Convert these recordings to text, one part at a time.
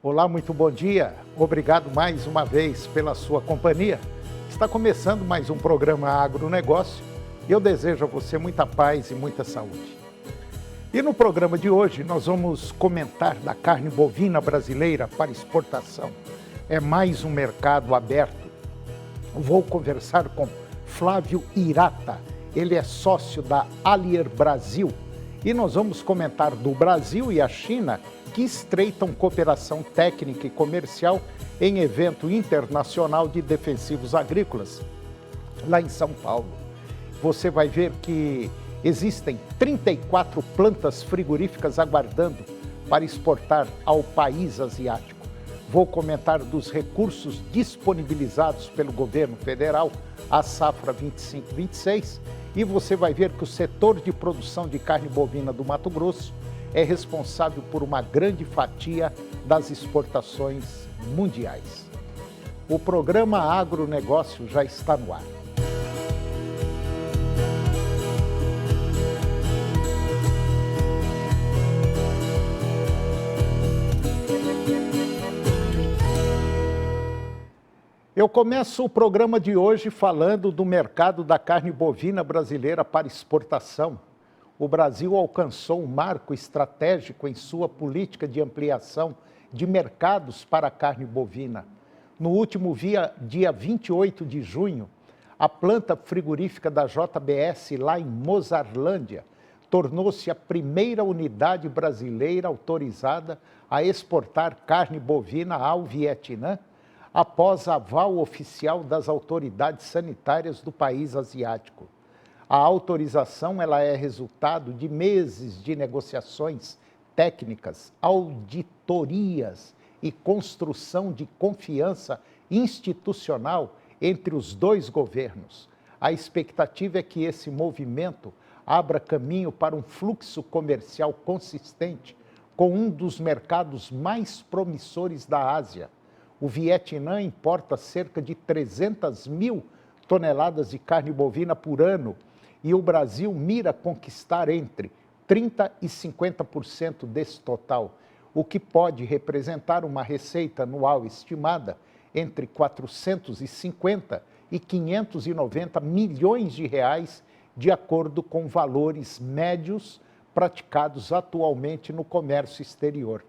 Olá, muito bom dia. Obrigado mais uma vez pela sua companhia. Está começando mais um programa Agronegócio e eu desejo a você muita paz e muita saúde. E no programa de hoje nós vamos comentar da carne bovina brasileira para exportação. É mais um mercado aberto. Vou conversar com Flávio Hirata, ele é sócio da Allier Brasil e nós vamos comentar do Brasil e a China que estreitam cooperação técnica e comercial em evento internacional de defensivos agrícolas, lá em São Paulo. Você vai ver que existem 34 plantas frigoríficas aguardando para exportar ao país asiático. Vou comentar dos recursos disponibilizados pelo governo federal, a safra 25-26, e você vai ver que o setor de produção de carne bovina do Mato Grosso é responsável por uma grande fatia das exportações mundiais. O programa Agronegócio já está no ar. Eu começo o programa de hoje falando do mercado da carne bovina brasileira para exportação. O Brasil alcançou um marco estratégico em sua política de ampliação de mercados para a carne bovina. No último dia 28 de junho, a planta frigorífica da JBS, lá em Mozarlândia, tornou-se a primeira unidade brasileira autorizada a exportar carne bovina ao Vietnã, após aval oficial das autoridades sanitárias do país asiático. A autorização ela é resultado de meses de negociações técnicas, auditorias e construção de confiança institucional entre os dois governos. A expectativa é que esse movimento abra caminho para um fluxo comercial consistente com um dos mercados mais promissores da Ásia. O Vietnã importa cerca de 300 mil toneladas de carne bovina por ano e o Brasil mira conquistar entre 30% e 50% desse total, o que pode representar uma receita anual estimada entre 450 e 590 milhões de reais, de acordo com valores médios praticados atualmente no comércio exterior.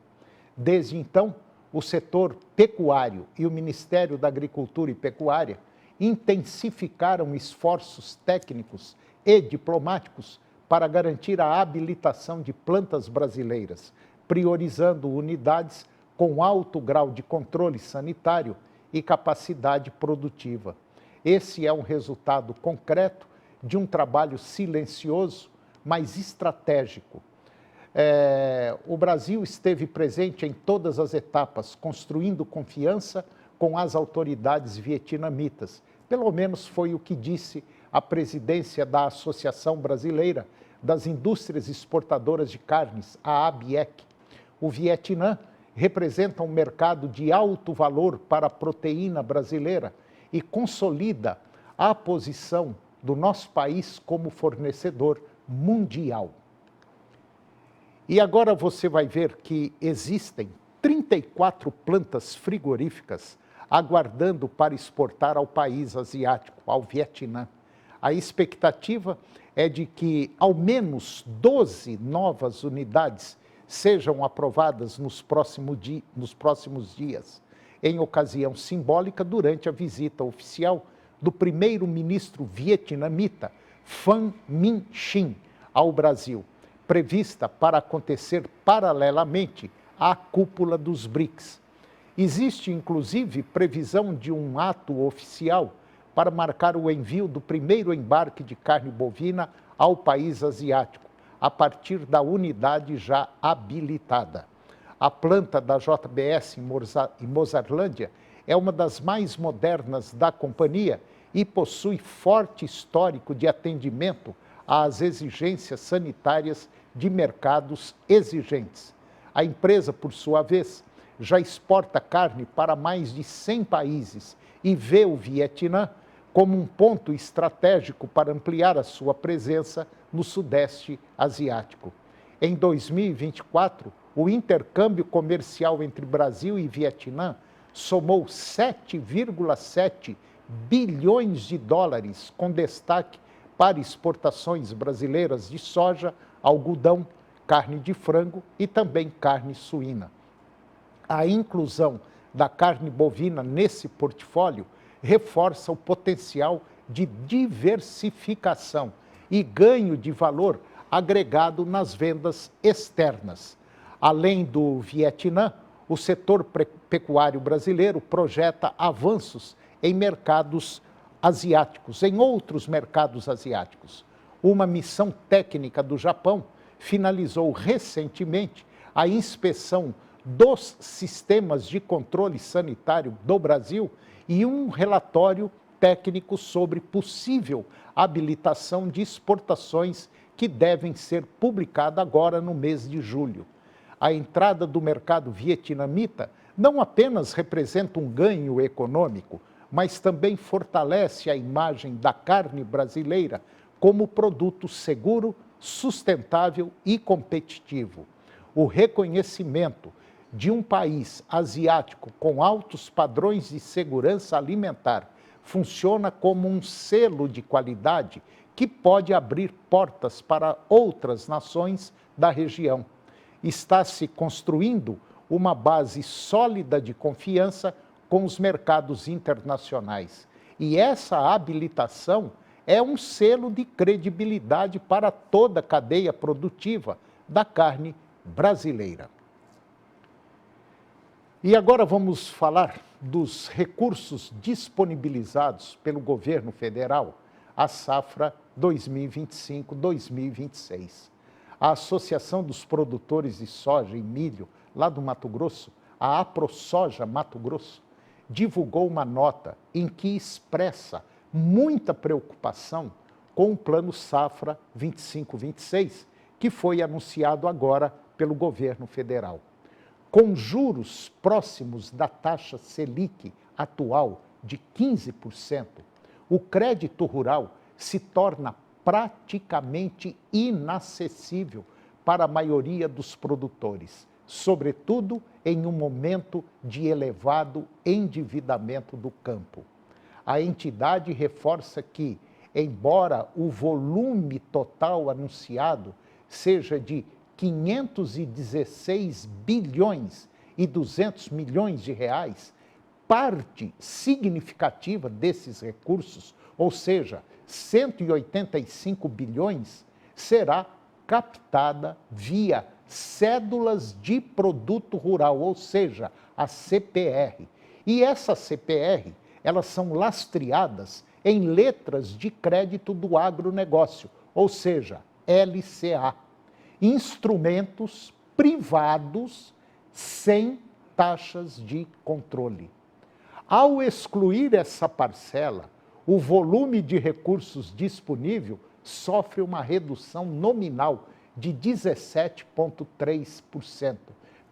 Desde então, o setor pecuário e o Ministério da Agricultura e Pecuária intensificaram esforços técnicos e diplomáticos para garantir a habilitação de plantas brasileiras, priorizando unidades com alto grau de controle sanitário e capacidade produtiva. Esse é um resultado concreto de um trabalho silencioso, mas estratégico. O Brasil esteve presente em todas as etapas, construindo confiança com as autoridades vietnamitas. Pelo menos foi o que disse a presidência da Associação Brasileira das Indústrias Exportadoras de Carnes, a ABIEC. O Vietnã representa um mercado de alto valor para a proteína brasileira e consolida a posição do nosso país como fornecedor mundial. E agora você vai ver que existem 34 plantas frigoríficas aguardando para exportar ao país asiático, ao Vietnã. A expectativa é de que ao menos 12 novas unidades sejam aprovadas nos próximos dias, em ocasião simbólica durante a visita oficial do primeiro-ministro vietnamita Pham Minh Chinh ao Brasil, prevista para acontecer paralelamente à cúpula dos BRICS. Existe, inclusive, previsão de um ato oficial para marcar o envio do primeiro embarque de carne bovina ao país asiático, a partir da unidade já habilitada. A planta da JBS em Mozarlândia é uma das mais modernas da companhia e possui forte histórico de atendimento às exigências sanitárias de mercados exigentes. A empresa, por sua vez, já exporta carne para mais de 100 países e vê o Vietnã como um ponto estratégico para ampliar a sua presença no Sudeste Asiático. Em 2024, o intercâmbio comercial entre Brasil e Vietnã somou 7,7 bilhões de dólares, com destaque para exportações brasileiras de soja, algodão, carne de frango e também carne suína. A inclusão da carne bovina nesse portfólio reforça o potencial de diversificação e ganho de valor agregado nas vendas externas. Além do Vietnã, o setor pecuário brasileiro projeta avanços em mercados asiáticos, em outros mercados asiáticos. Uma missão técnica do Japão finalizou recentemente a inspeção dos sistemas de controle sanitário do Brasil e um relatório técnico sobre possível habilitação de exportações que devem ser publicada agora no mês de julho. A entrada do mercado vietnamita não apenas representa um ganho econômico, mas também fortalece a imagem da carne brasileira como produto seguro, sustentável e competitivo. O reconhecimento de um país asiático com altos padrões de segurança alimentar funciona como um selo de qualidade que pode abrir portas para outras nações da região. Está se construindo uma base sólida de confiança com os mercados internacionais. E essa habilitação é um selo de credibilidade para toda a cadeia produtiva da carne brasileira. E agora vamos falar dos recursos disponibilizados pelo governo federal à safra 2025-2026. A Associação dos Produtores de Soja e Milho, lá do Mato Grosso, a AproSoja Mato Grosso, divulgou uma nota em que expressa muita preocupação com o Plano Safra 25-26, que foi anunciado agora pelo governo federal. Com juros próximos da taxa Selic atual de 15%, o crédito rural se torna praticamente inacessível para a maioria dos produtores, sobretudo em um momento de elevado endividamento do campo. A entidade reforça que, embora o volume total anunciado seja de 516 bilhões e 200 milhões de reais, parte significativa desses recursos, ou seja, 185 bilhões, será captada via cédulas de produto rural, ou seja, a CPR. E essas CPR, elas são lastreadas em letras de crédito do agronegócio, ou seja, LCA. Instrumentos privados sem taxas de controle. Ao excluir essa parcela, o volume de recursos disponível sofre uma redução nominal de 17,3%.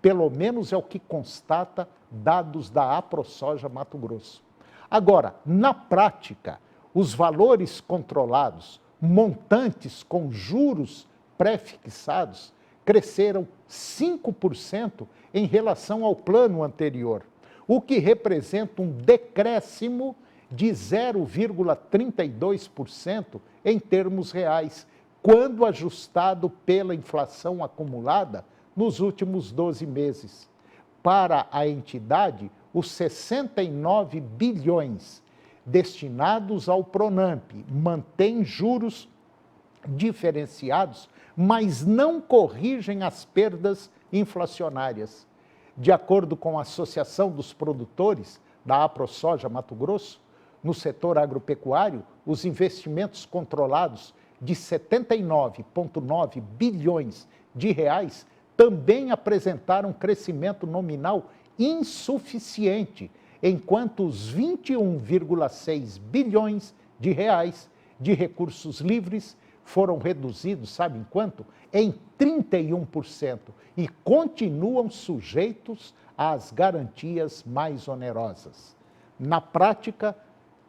Pelo menos é o que constata dados da AproSoja Mato Grosso. Agora, na prática, os valores controlados, montantes com juros pré-fixados, cresceram 5% em relação ao plano anterior, o que representa um decréscimo de 0,32% em termos reais, quando ajustado pela inflação acumulada nos últimos 12 meses. Para a entidade, os 69 bilhões destinados ao Pronamp mantêm juros diferenciados, mas não corrigem as perdas inflacionárias. De acordo com a Associação dos Produtores da AproSoja Mato Grosso, no setor agropecuário, os investimentos controlados de 79,9 bilhões de reais também apresentaram crescimento nominal insuficiente, enquanto os 21,6 bilhões de reais de recursos livres foram reduzidos, sabe em quanto? Em 31%, e continuam sujeitos às garantias mais onerosas. Na prática,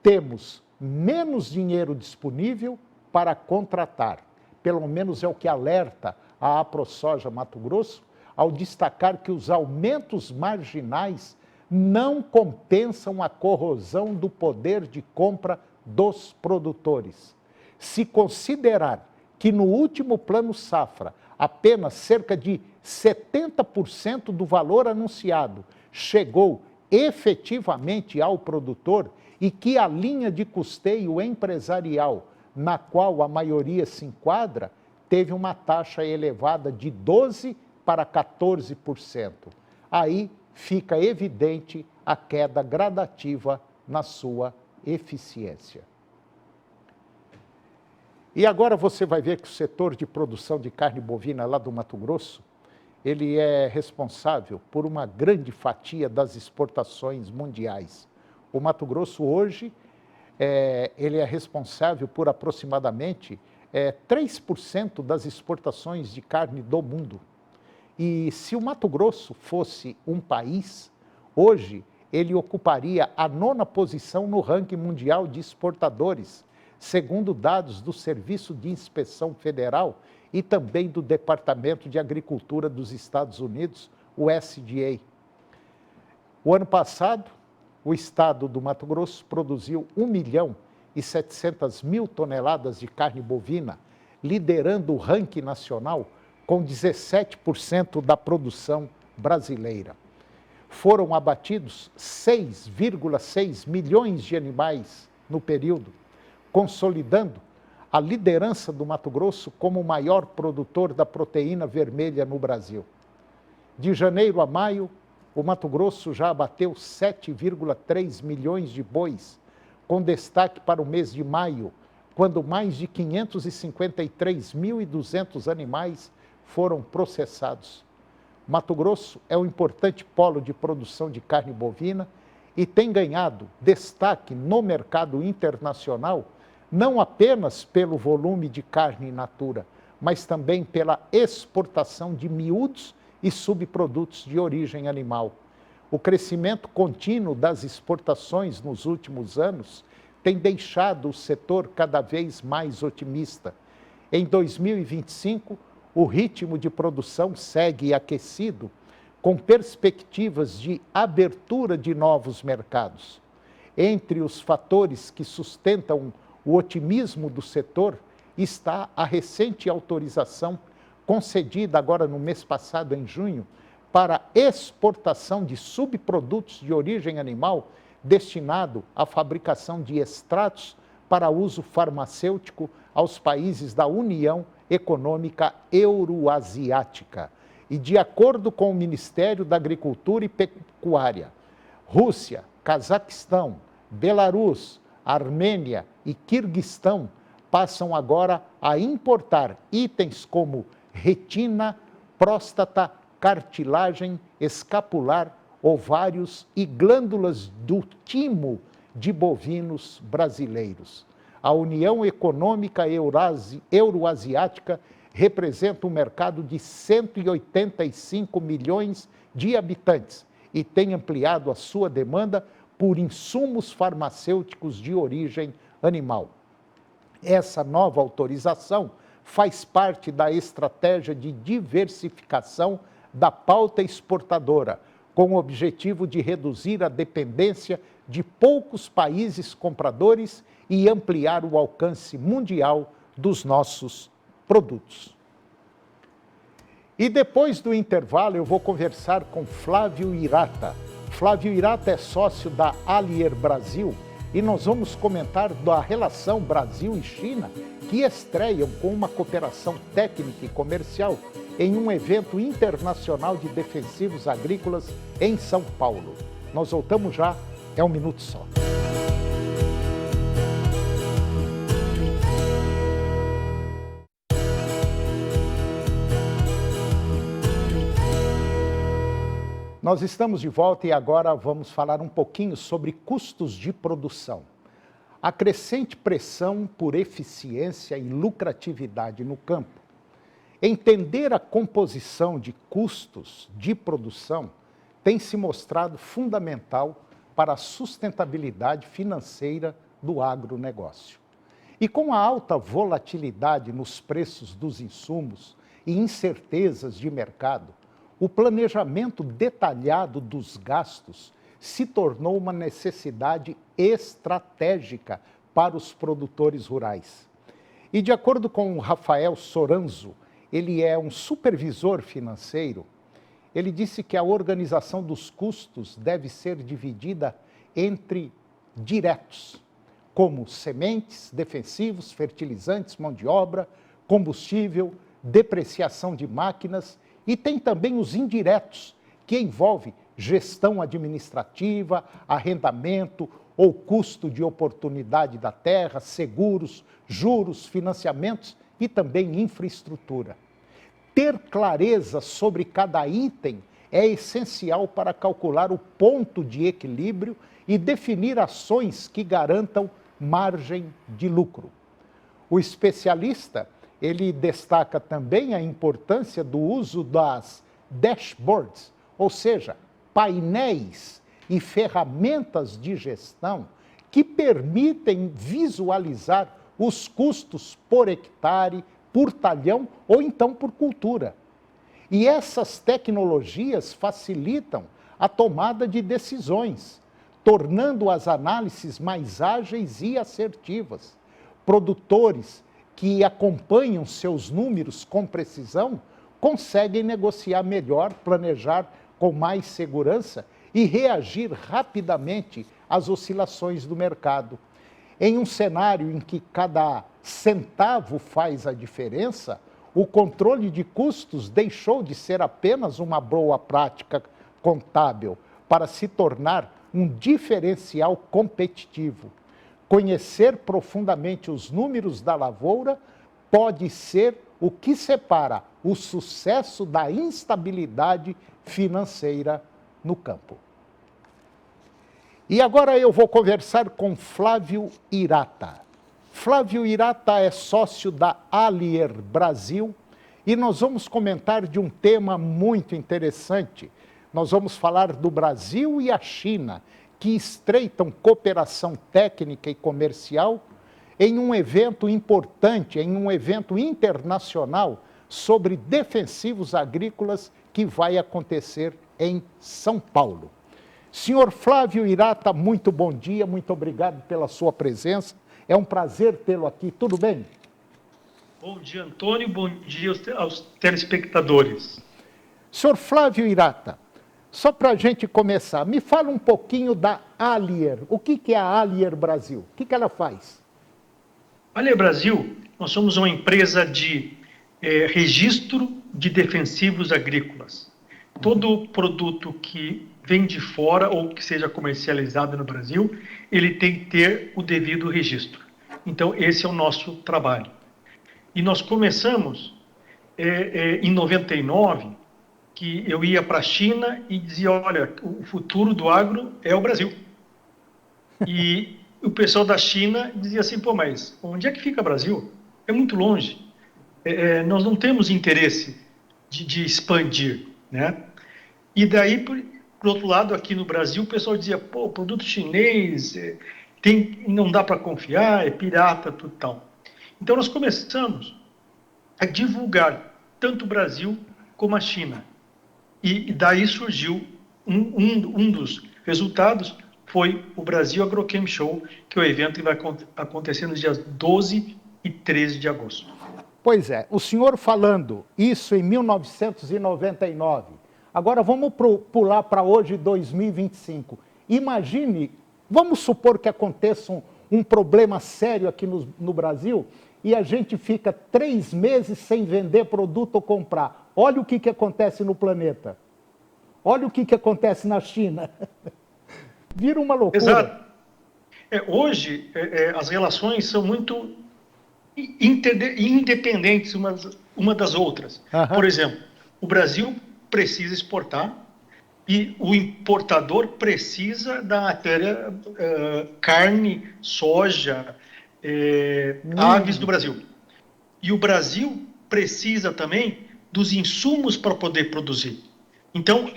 temos menos dinheiro disponível para contratar, pelo menos é o que alerta a AproSoja Mato Grosso, ao destacar que os aumentos marginais não compensam a corrosão do poder de compra dos produtores. Se considerar que no último Plano Safra, apenas cerca de 70% do valor anunciado chegou efetivamente ao produtor e que a linha de custeio empresarial, na qual a maioria se enquadra, teve uma taxa elevada de 12% para 14%. Aí fica evidente a queda gradativa na sua eficiência. E agora você vai ver que o setor de produção de carne bovina lá do Mato Grosso, ele é responsável por uma grande fatia das exportações mundiais. O Mato Grosso hoje, ele é responsável por aproximadamente 3% das exportações de carne do mundo. E se o Mato Grosso fosse um país, hoje ele ocuparia a 9ª posição no ranking mundial de exportadores, segundo dados do Serviço de Inspeção Federal e também do Departamento de Agricultura dos Estados Unidos, o USDA. O ano passado, o estado do Mato Grosso produziu 1.700.000 toneladas de carne bovina, liderando o ranking nacional com 17% da produção brasileira. Foram abatidos 6,6 milhões de animais no período, consolidando a liderança do Mato Grosso como o maior produtor da proteína vermelha no Brasil. De janeiro a maio, o Mato Grosso já abateu 7,3 milhões de bois, com destaque para o mês de maio, quando mais de 553.200 animais foram processados. Mato Grosso é um importante polo de produção de carne bovina e tem ganhado destaque no mercado internacional, não apenas pelo volume de carne in natura, mas também pela exportação de miúdos e subprodutos de origem animal. O crescimento contínuo das exportações nos últimos anos tem deixado o setor cada vez mais otimista. Em 2025, o ritmo de produção segue aquecido, com perspectivas de abertura de novos mercados. Entre os fatores que sustentam o otimismo do setor está a recente autorização concedida agora no mês passado, em junho, para exportação de subprodutos de origem animal destinado à fabricação de extratos para uso farmacêutico aos países da União Econômica Euroasiática. E de acordo com o Ministério da Agricultura e Pecuária, Rússia, Cazaquistão, Belarus, Armênia e Quirguistão passam agora a importar itens como retina, próstata, cartilagem, escapular, ovários e glândulas do timo de bovinos brasileiros. A União Econômica Euroasiática representa um mercado de 185 milhões de habitantes e tem ampliado a sua demanda por insumos farmacêuticos de origem animal. Essa nova autorização faz parte da estratégia de diversificação da pauta exportadora, com o objetivo de reduzir a dependência de poucos países compradores e ampliar o alcance mundial dos nossos produtos. E depois do intervalo eu vou conversar com Flávio Hirata. Flávio Hirata é sócio da Allier Brasil e nós vamos comentar da relação Brasil e China, que estreiam com uma cooperação técnica e comercial em um evento internacional de defensivos agrícolas em São Paulo. Nós voltamos já, é um minuto só. Nós estamos de volta e agora vamos falar um pouquinho sobre custos de produção. A crescente pressão por eficiência e lucratividade no campo. Entender a composição de custos de produção tem se mostrado fundamental para a sustentabilidade financeira do agronegócio. E com a alta volatilidade nos preços dos insumos e incertezas de mercado, o planejamento detalhado dos gastos se tornou uma necessidade estratégica para os produtores rurais. E de acordo com o Rafael Soranzo, ele é um supervisor financeiro, ele disse que a organização dos custos deve ser dividida entre diretos, como sementes, defensivos, fertilizantes, mão de obra, combustível, depreciação de máquinas, e tem também os indiretos, que envolve gestão administrativa, arrendamento ou custo de oportunidade da terra, seguros, juros, financiamentos e também infraestrutura. Ter clareza sobre cada item é essencial para calcular o ponto de equilíbrio e definir ações que garantam margem de lucro. O especialista, ele destaca também a importância do uso das dashboards, ou seja, painéis e ferramentas de gestão que permitem visualizar os custos por hectare, por talhão ou então por cultura. E essas tecnologias facilitam a tomada de decisões, tornando as análises mais ágeis e assertivas. Produtores que acompanham seus números com precisão conseguem negociar melhor, planejar com mais segurança e reagir rapidamente às oscilações do mercado. Em um cenário em que cada centavo faz a diferença, o controle de custos deixou de ser apenas uma boa prática contábil para se tornar um diferencial competitivo. Conhecer profundamente os números da lavoura pode ser o que separa o sucesso da instabilidade financeira no campo. E agora eu vou conversar com Flávio Hirata. Flávio Hirata é sócio da Allier Brasil e nós vamos comentar de um tema muito interessante. Nós vamos falar do Brasil e a China, que estreitam cooperação técnica e comercial em um evento importante, em um evento internacional sobre defensivos agrícolas que vai acontecer em São Paulo. Senhor Flávio Hirata, muito bom dia, muito obrigado pela sua presença. É um prazer tê-lo aqui, tudo bem? Bom dia, Antônio, bom dia aos telespectadores. Senhor Flávio Hirata, só para a gente começar, me fala um pouquinho da Allier. O que é a Allier Brasil? O que ela faz? A Allier Brasil, nós somos uma empresa de registro de defensivos agrícolas. Todo produto que vem de fora ou que seja comercializado no Brasil, ele tem que ter o devido registro. Então, esse é o nosso trabalho. E nós começamos em 99, que eu ia para a China e dizia, olha, o futuro do agro é o Brasil. E o pessoal da China dizia assim, pô, mas onde é que fica o Brasil? É muito longe. Nós não temos interesse de expandir, né? E daí, por outro lado, aqui no Brasil, o pessoal dizia, pô, produto chinês, não dá para confiar, é pirata, tudo tal. Então, nós começamos a divulgar tanto o Brasil como a China. E daí surgiu um dos resultados, foi o Brasil Agrochem Show, que é o evento que vai acontecer nos dias 12 e 13 de agosto. Pois é, o senhor falando isso em 1999, agora vamos pular para hoje, 2025. Imagine, vamos supor que aconteça um problema sério aqui no Brasil e a gente fica 3 meses sem vender produto ou comprar. Olha o que acontece no planeta. Olha o que acontece na China. Vira uma loucura. Exato. Hoje, as relações são muito independentes uma das outras. Uhum. Por exemplo, o Brasil precisa exportar e o importador precisa da matéria carne, soja, aves do Brasil. E o Brasil precisa também dos insumos para poder produzir. Então,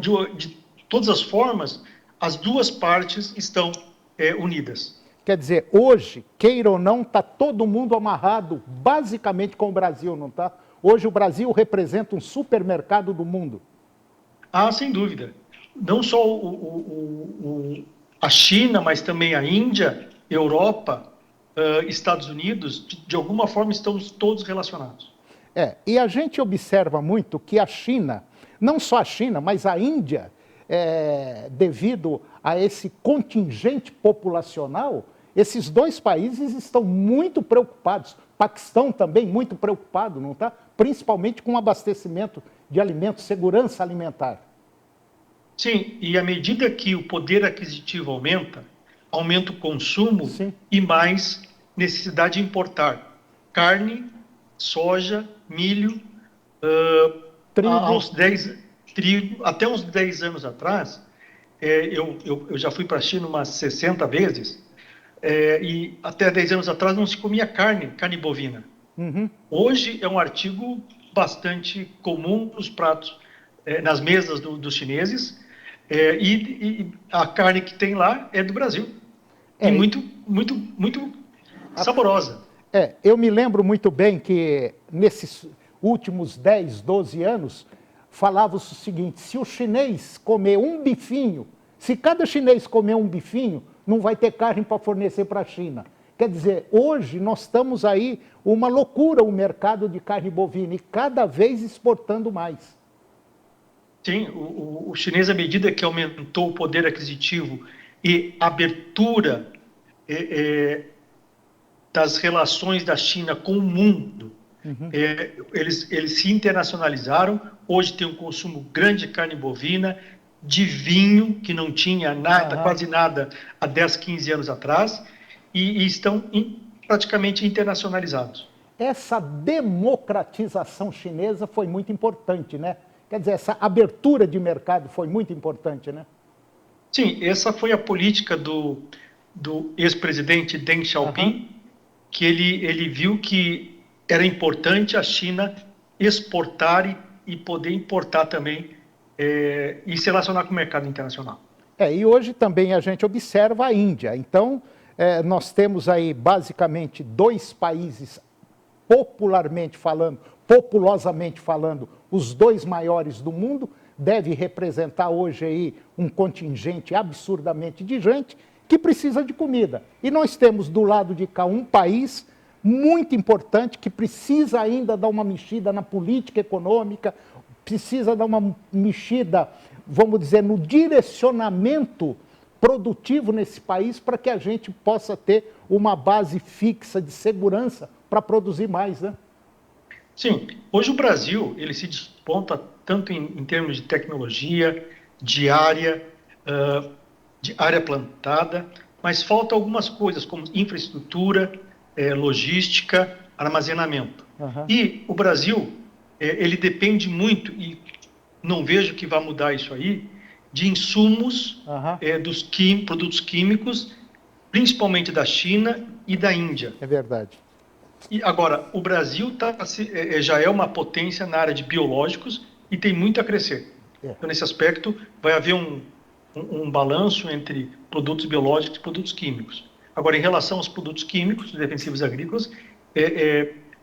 de todas as formas, as duas partes estão unidas. Quer dizer, hoje, queira ou não, está todo mundo amarrado basicamente com o Brasil, não está? Hoje o Brasil representa um supermercado do mundo. Ah, sem dúvida. Não só a China, mas também a Índia, Europa, Estados Unidos, de alguma forma estamos todos relacionados. E a gente observa muito que a China, não só a China, mas a Índia, devido a esse contingente populacional, esses dois países estão muito preocupados. Paquistão também muito preocupado, não está? Principalmente com o abastecimento de alimentos, segurança alimentar. Sim, e à medida que o poder aquisitivo aumenta, aumenta o consumo. Sim. E mais necessidade de importar carne, soja, milho, trigo. Até uns 10 anos atrás, eu já fui para a China umas 60 vezes, e até 10 anos atrás não se comia carne bovina. Uhum. Hoje é um artigo bastante comum nos pratos, nas mesas dos chineses, e a carne que tem lá é do Brasil. E muito saborosa. Eu me lembro muito bem que nesses últimos 10, 12 anos, falava-se o seguinte: se o chinês comer um bifinho, se cada chinês comer um bifinho, não vai ter carne para fornecer para a China. Quer dizer, hoje nós estamos aí, uma loucura o mercado de carne bovina e cada vez exportando mais. Sim, o chinês, à medida que aumentou o poder aquisitivo e a abertura das relações da China com o mundo, uhum. Eles se internacionalizaram. Hoje tem um consumo grande de carne bovina, de vinho, que não tinha nada, quase nada, há 10, 15 anos atrás, e estão praticamente internacionalizados. Essa democratização chinesa foi muito importante, né? Quer dizer, essa abertura de mercado foi muito importante, né? Sim, essa foi a política do ex-presidente Deng Xiaoping, que ele viu que era importante a China exportar e poder importar também, e se relacionar com o mercado internacional. E hoje também a gente observa a Índia. Então, nós temos aí basicamente dois países, populosamente falando, os dois maiores do mundo, deve representar hoje aí um contingente absurdamente de gente que precisa de comida. E nós temos do lado de cá um país muito importante que precisa ainda dar uma mexida na política econômica, precisa dar uma mexida, vamos dizer, no direcionamento produtivo nesse país para que a gente possa ter uma base fixa de segurança para produzir mais, né? Sim, hoje o Brasil ele se desponta tanto em termos de tecnologia, de área plantada, mas falta algumas coisas como infraestrutura, logística, armazenamento. Uhum. E o Brasil ele depende muito, e não vejo que vai mudar isso aí, de insumos dos produtos químicos, principalmente da China e da Índia. É verdade. E agora, o Brasil já é uma potência na área de biológicos e tem muito a crescer. Então, nesse aspecto, vai haver um balanço entre produtos biológicos e produtos químicos. Agora, em relação aos produtos químicos, defensivos agrícolas,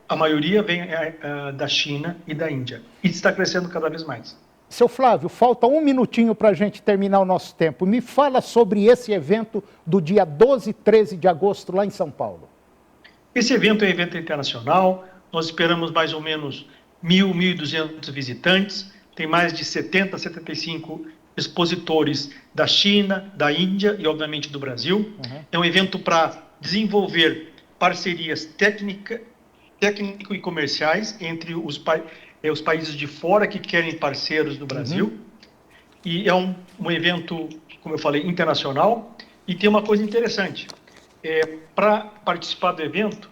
a maioria vem da China e da Índia. E está crescendo cada vez mais. Seu Flávio, falta um minutinho para a gente terminar o nosso tempo. Me fala sobre esse evento do dia 12 e 13 de agosto, lá em São Paulo. Esse evento é um evento internacional, nós esperamos mais ou menos 1.200 visitantes, tem mais de 70, 75 expositores da China, da Índia e, obviamente, do Brasil. Uhum. É um evento para desenvolver parcerias técnico e comerciais entre os países de fora que querem parceiros do Brasil. Uhum. E é um evento, como eu falei, internacional. E tem uma coisa interessante. Para participar do evento,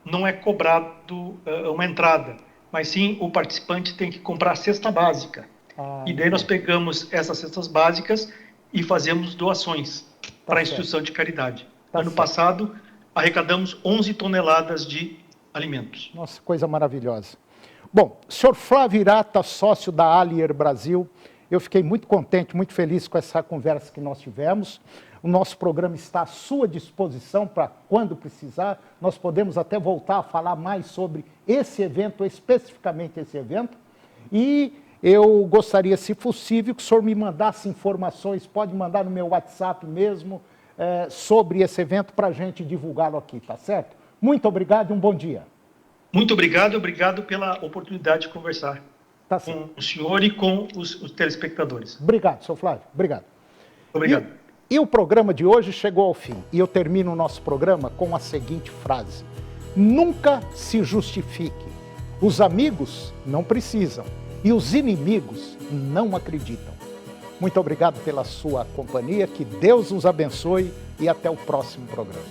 não é cobrado uma entrada, mas sim o participante tem que comprar a cesta básica. E daí nós pegamos essas cestas básicas e fazemos doações para a instituição de caridade. Ano passado, arrecadamos 11 toneladas de alimentos. Nossa, coisa maravilhosa. Bom, senhor Flávio Hirata, sócio da Allier Brasil, Eu fiquei muito contente, muito feliz com essa conversa que nós tivemos. O nosso programa está à sua disposição para quando precisar. Nós podemos até voltar a falar mais sobre esse evento, especificamente esse evento. E eu gostaria, se possível, que o senhor me mandasse informações, pode mandar no meu WhatsApp mesmo, sobre esse evento para a gente divulgá-lo aqui, tá certo? Muito obrigado e um bom dia. Muito obrigado pela oportunidade de conversar com o senhor e com os telespectadores. Obrigado, senhor Flávio, obrigado. Obrigado. E o programa de hoje chegou ao fim, e eu termino o nosso programa com a seguinte frase: nunca se justifique. Os amigos não precisam, e os inimigos não acreditam. Muito obrigado pela sua companhia, que Deus os abençoe e até o próximo programa.